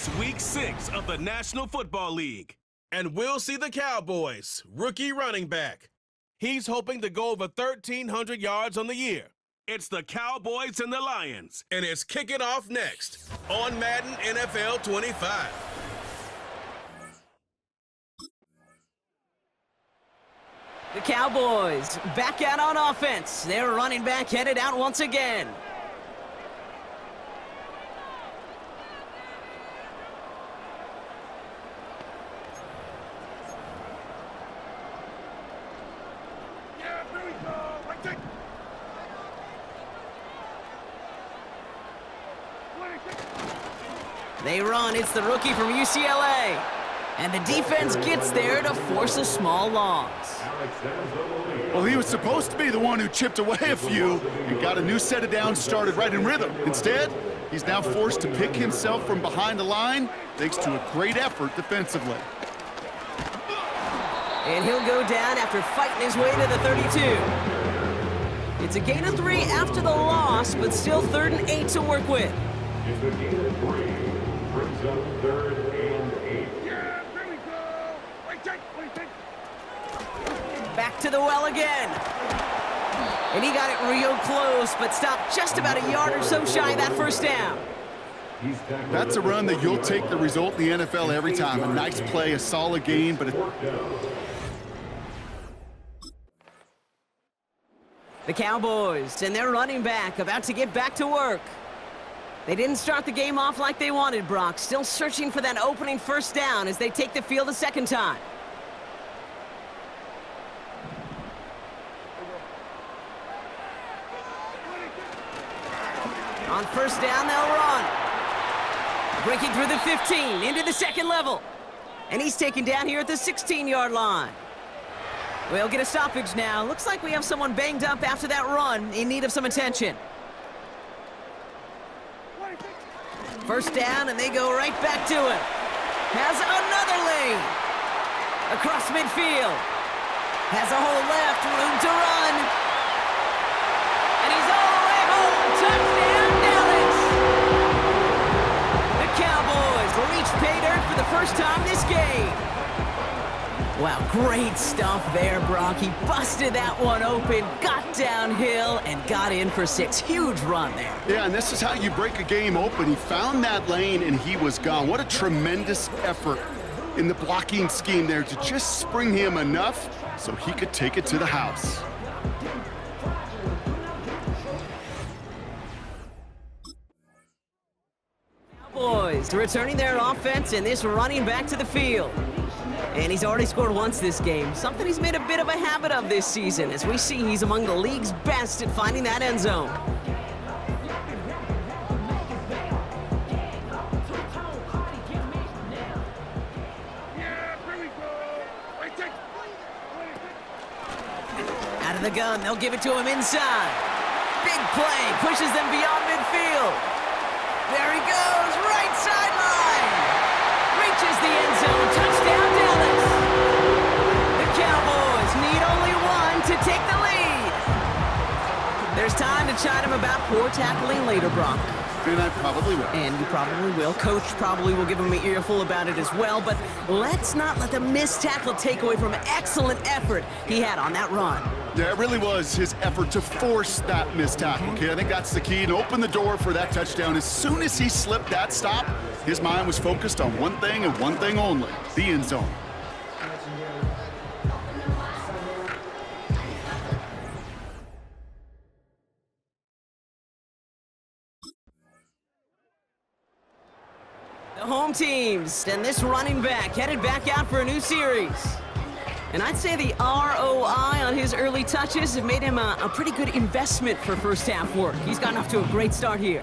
It's Week 6 of the National Football League. And we'll see the Cowboys, rookie running back. He's hoping to go over 1,300 yards on the year. It's the Cowboys and the Lions. And it's kicking off next on Madden NFL 25. The Cowboys back out on offense. Their running back headed out once again. They run. It's the rookie from UCLA. And the defense gets there to force a small loss. Well, he was supposed to be the one who chipped away a few and got a new set of downs started right in rhythm. Instead, he's now forced to pick himself from behind the line thanks to a great effort defensively. And he'll go down after fighting his way to the 32. It's a gain of 3 after the loss, but still 3rd and 8 to work with. It's a gain of 3. Brings up 3rd and 8. Yeah, there we go. Wait, take. Back to the well again. And he got it real close, but stopped just about a yard or so shy of that first down. That's a run that you'll take the result in the NFL every time. A nice play, a solid gain, but The Cowboys and their running back about to get back to work. They didn't start the game off like they wanted, Brock. Still searching for that opening first down as they take the field a second time. On first down, they'll run. Breaking through the 15, into the second level. And he's taken down here at the 16-yard line. We'll get a stoppage now. Looks like we have someone banged up after that run, in need of some attention. First down, and they go right back to it. Has another lane. Across midfield. Has a hole left, room to run. And he's all the way home. Touchdown, Dallas. The Cowboys will reach pay dirt for the first time this game. Wow, great stuff there, Brock. He busted that one open, got downhill, and got in for 6. Huge run there. yeah, and this is how you break a game open. He found that lane, and he was gone. What a tremendous effort in the blocking scheme there to just spring him enough so he could take it to the house. Cowboys returning their offense and this running back to the field. And he's already scored once this game, something he's made a bit of a habit of this season. As we see, he's among the league's best at finding that end zone. Out of the gun, they'll give it to him inside. Big play, pushes them beyond midfield. There he goes, right sideline. Reaches the end zone, touchdown Dallas. The Cowboys need only one to take the lead. There's time to chide him about poor tackling later, Brock. And I probably will. And you probably will. Coach probably will give him an earful about it as well, but let's not let the missed tackle take away from excellent effort he had on that run. Yeah, it really was his effort to force that missed tackle, okay? I think that's the key, and open the door for that touchdown. As soon as he slipped that stop, his mind was focused on one thing and one thing only, the end zone. The home teams and this running back headed back out for a new series. And I'd say the ROI on his early touches have made him a pretty good investment for first half work. He's gotten off to a great start here.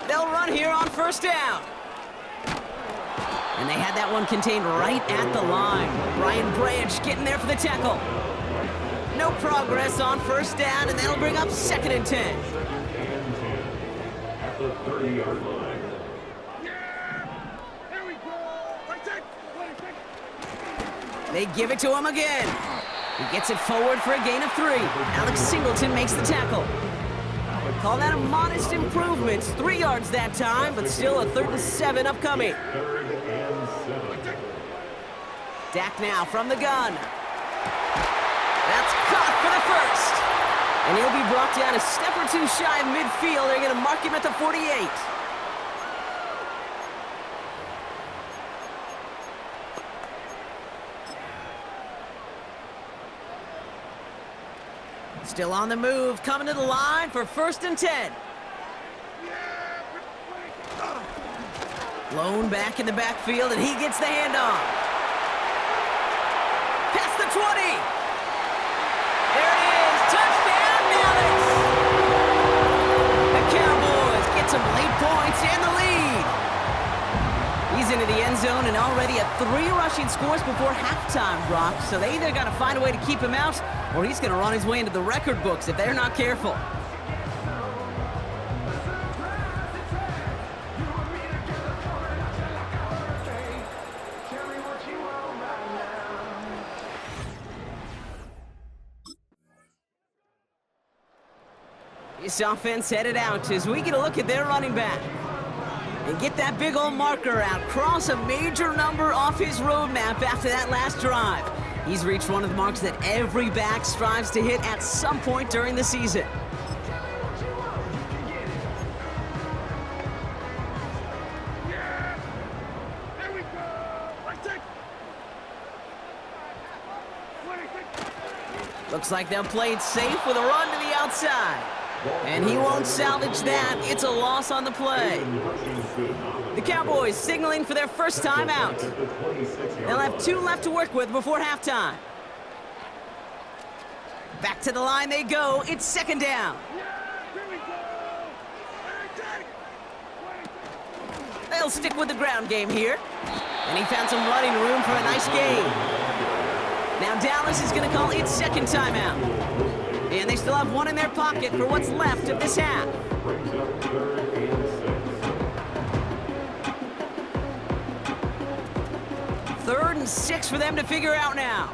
They'll run here on first down. And they had that one contained right at the line. Brian Branch getting there for the tackle. No progress on first down, and that'll bring up 2nd and 10. At the 30-yard line. They give it to him again. He gets it forward for a gain of 3. Alex Singleton makes the tackle. Call that a modest improvement. 3 yards that time, but still a 3rd and 7 upcoming. Dak now from the gun. That's caught for the first. And he'll be brought down a step or 2 shy of midfield. They're going to mark him at the 48. Still on the move, coming to the line for 1st and 10. Blown back in the backfield, and he gets the handoff. Past the 20. There it is, touchdown Dallas. The Cowboys get some late points and the lead. He's into the end zone and already at 3 rushing scores before halftime, Brock. So they either got to find a way to keep him out, or he's going to run his way into the record books if they're not careful. This offense headed out as we get a look at their running back. And get that big old marker out. Cross a major number off his roadmap after that last drive. He's reached one of the marks that every back strives to hit at some point during the season. There we go. Let's take. Looks like they'll play it safe with a run to the outside. And he won't salvage that. It's a loss on the play. The Cowboys signaling for their first time out. They'll have 2 left to work with before halftime. Back to the line they go. It's 2nd down. They'll stick with the ground game here. And he found some running room for a nice gain. Now Dallas is going to call its 2nd timeout. And they still have 1 in their pocket for what's left of this half. Third and 6 for them to figure out now.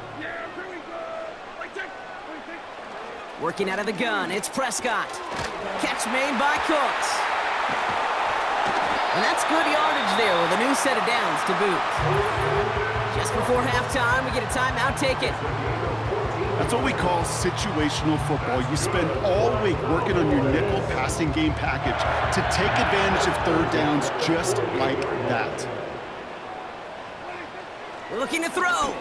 Working out of the gun, it's Prescott. Catch made by Cooks. And that's good yardage there with a new set of downs to boot. Just before halftime, we get a timeout taken. That's what we call situational football. You spend all week working on your nickel passing game package to take advantage of 3rd downs just like that. Looking to throw.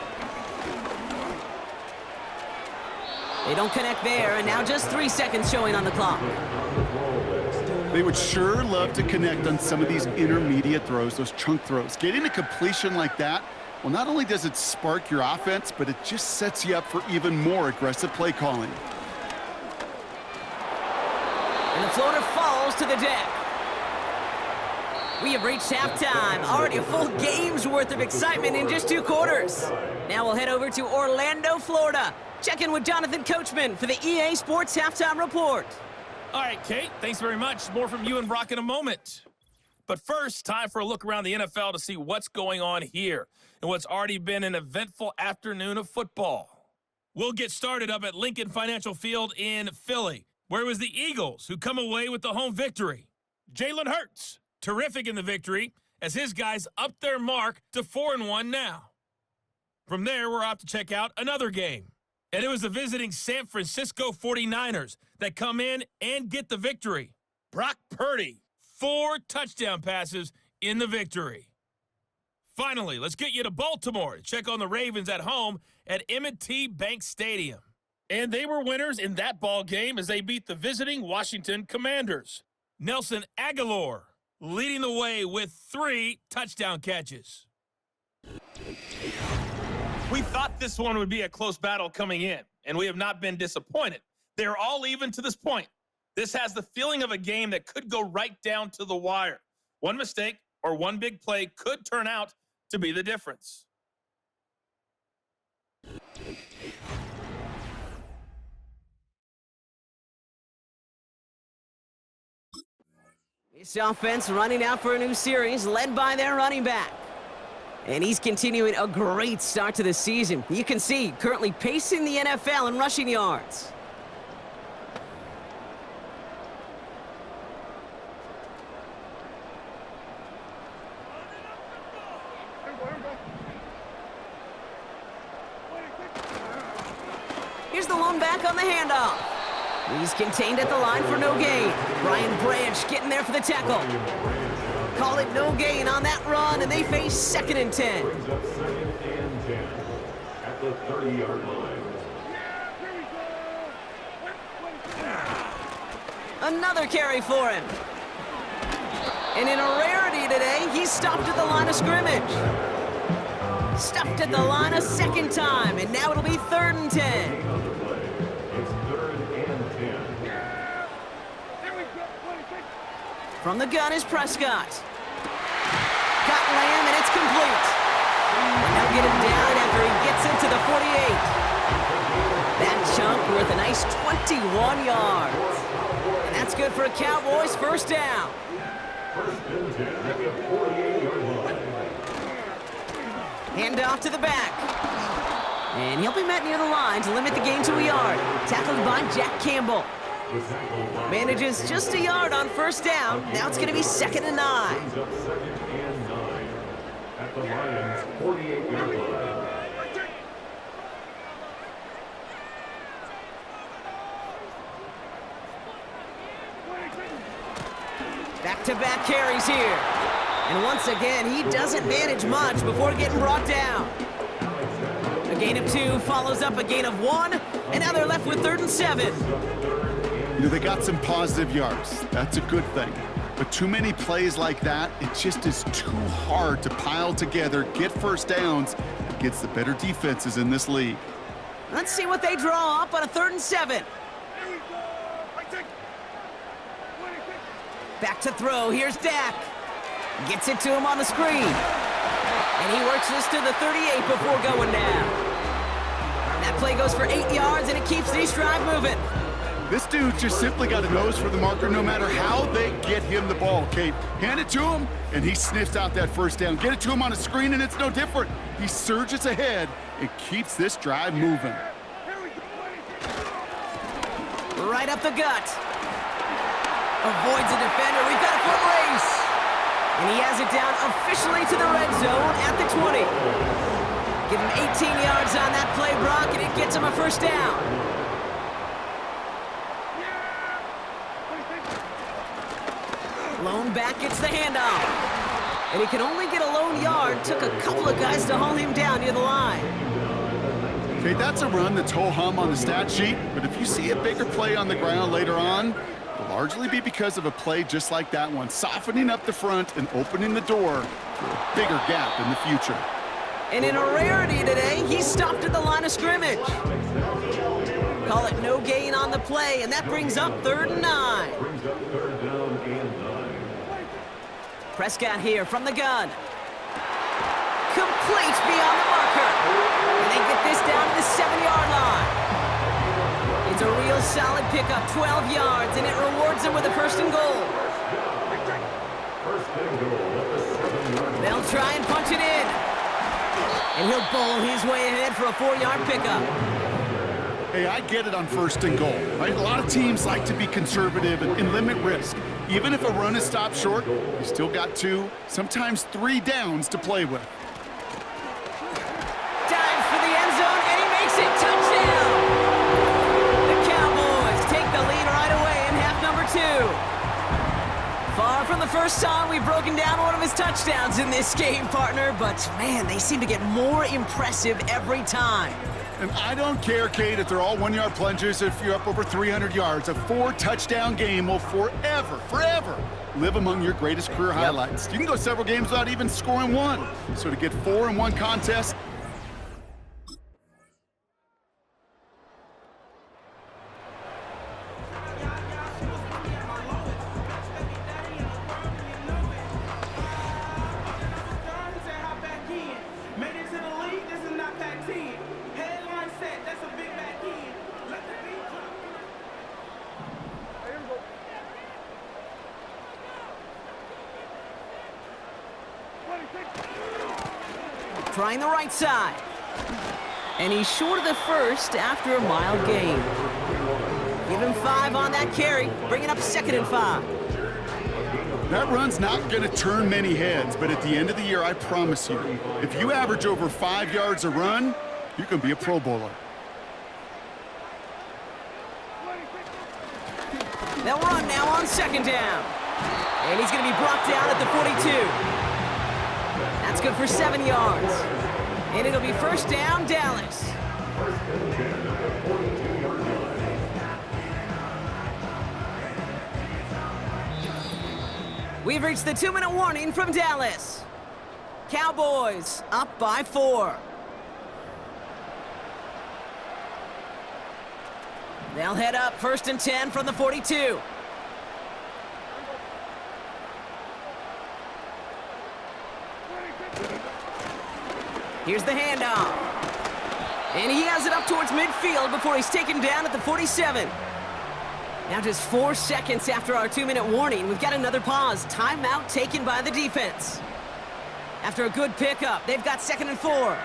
They don't connect there, and now just 3 seconds showing on the clock. They would sure love to connect on some of these intermediate throws, those chunk throws. Getting a completion like that, well, not only does it spark your offense, but it just sets you up for even more aggressive play calling. And the floater falls to the deck. We have reached halftime. Already a full game's worth of excitement in just 2 quarters. Now we'll head over to Orlando, Florida. Check in with Jonathan Coachman for the EA Sports Halftime Report. All right, Kate, thanks very much. More from you and Brock in a moment. But first, time for a look around the NFL to see what's going on here and what's already been an eventful afternoon of football. We'll get started up at Lincoln Financial Field in Philly, where it was the Eagles who come away with the home victory. Jalen Hurts, terrific in the victory, as his guys upped their mark to 4-1 now. From there, we're off to check out another game. And it was the visiting San Francisco 49ers that come in and get the victory. Brock Purdy, 4 touchdown passes in the victory. Finally, let's get you to Baltimore to check on the Ravens at home at M&T Bank Stadium. And they were winners in that ball game as they beat the visiting Washington Commanders. Nelson Aguilar leading the way with 3 touchdown catches. We thought this one would be a close battle coming in, and we have not been disappointed. They're all even to this point. This has the feeling of a game that could go right down to the wire. One mistake or one big play could turn out to be the difference. This offense running out for a new series, led by their running back. And he's continuing a great start to the season. You can see, currently pacing the NFL in rushing yards. Here's the lone back on the handoff. He's contained at the line for no gain. Brian Branch getting there for the tackle. Call it no gain on that run, and they face 2nd and 10. Brings up 2nd and 10 at the 30-yard line. Another carry for him. And in a rarity today, he's stopped at the line of scrimmage. Stopped at the line a 2nd time, and now it'll be 3rd and 10. It's 3rd and 10. From the gun is Prescott. Got Lamb, and it's complete. And they'll get him down after he gets into the 48. That chunk worth a nice 21 yards. And that's good for a Cowboys 1st down. 1st and 10 at the 48-yard line. Hand off to the back. And he'll be met near the line to limit the gain to a yard. Tackled by Jack Campbell. Manages just a yard on 1st down. Now it's going to be 2nd and 9. Brings up 2nd and 9 at the Lions' 48-yard line. Back-to-back carries here. And once again, he doesn't manage much before getting brought down. A gain of 2 follows up a gain of 1, and now they're left with 3rd and 7. You know, they got some positive yards. That's a good thing. But too many plays like that, it just is too hard to pile together, get 1st downs against the better defenses in this league. Let's see what they draw up on a 3rd and 7. Back to throw. Here's Dak. Gets it to him on the screen. And he works this to the 38 before going down. That play goes for 8 yards, and it keeps this drive moving. This dude's just simply got a nose for the marker no matter how they get him the ball, Kate. Hand it to him, and he sniffs out that 1st down. Get it to him on a screen, and it's no different. He surges ahead and keeps this drive moving. Right up the gut. Avoids a defender. We've got a foot race. And he has it down officially to the red zone at the 20. Give him 18 yards on that play, Brock, and it gets him a 1st down. Lone back gets the handoff. And he can only get a lone yard. Took a couple of guys to haul him down near the line. Okay, that's a run that's ho-hum on the stat sheet, but if you see a bigger play on the ground later on, it'll largely be because of a play just like that one, softening up the front and opening the door for a bigger gap in the future. And in a rarity today, he's stopped at the line of scrimmage. Call it no gain on the play, and that brings up 3rd and 9. Brings up 3rd down and 9. Prescott here from the gun. Complete beyond the marker. And they get this down to the 7-yard line. It's a real solid pickup, 12 yards, and it rewards them with a 1st and goal. 1st and goal at the 7-yard line. They'll try and punch it in. And he'll bowl his way ahead for a 4-yard pickup. Hey, I get it on 1st and goal, right? A lot of teams like to be conservative and limit risk. Even if a run is stopped short, you still got 2, sometimes 3 downs to play with. Dives for the end zone, and he makes it. Touchdown! The Cowboys take the lead right away in half number 2. Far from the first time we've broken down one of his touchdowns in this game, partner, but man, they seem to get more impressive every time. And I don't care, Kate, if they're all 1-yard plungers, if you're up over 300 yards. A 4-touchdown game will forever live among your greatest career highlights. You can go several games without even scoring 1. So to get 4 in one contest, trying the right side. And he's short of the first after a mild gain. Give him 5 on that carry, bringing up 2nd and 5. That run's not going to turn many heads, but at the end of the year, I promise you, if you average over 5 yards a run, you can be a Pro Bowler. They'll run now on 2nd down. And he's going to be brought down at the 42. That's good for 7 yards. And it'll be 1st down, Dallas. We've reached the 2-minute warning from Dallas. Cowboys up by 4. They'll head up 1st and 10 from the 42. Here's the handoff. And he has it up towards midfield before he's taken down at the 47. Now just 4 seconds after our 2-minute warning, we've got another pause. Timeout taken by the defense. After a good pickup, they've got 2nd and 4.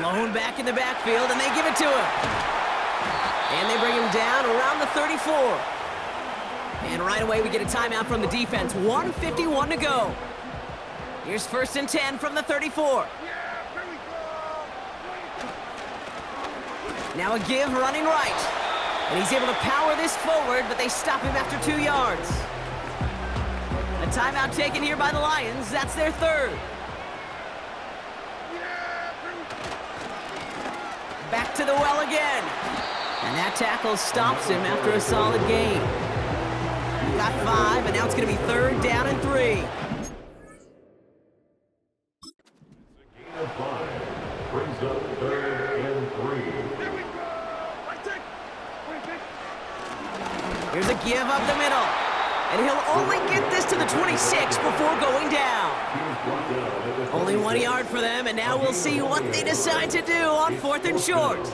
Lone back in the backfield, and they give it to him. And they bring him down around the 34. And right away, we get a timeout from the defense. 1:51 to go. Here's 1st and 10 from the 34. Now a give running right. And he's able to power this forward, but they stop him after 2 yards. A timeout taken here by the Lions. That's their 3rd. Back to the well again. And that tackle stops him after a solid gain. We've got 5, and now it's going to be 3rd down and 3. Gain of 5 brings up 3rd and 3. Here we go. Right take. Here's a give up the middle. And he'll only get this to the 26 before going down. Only 1 yard for them, and now we'll see what they decide to do on 4th and short.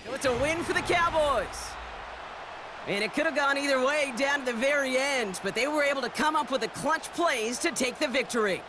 So it's a win for the Cowboys. And it could have gone either way down to the very end, but they were able to come up with the clutch plays to take the victory.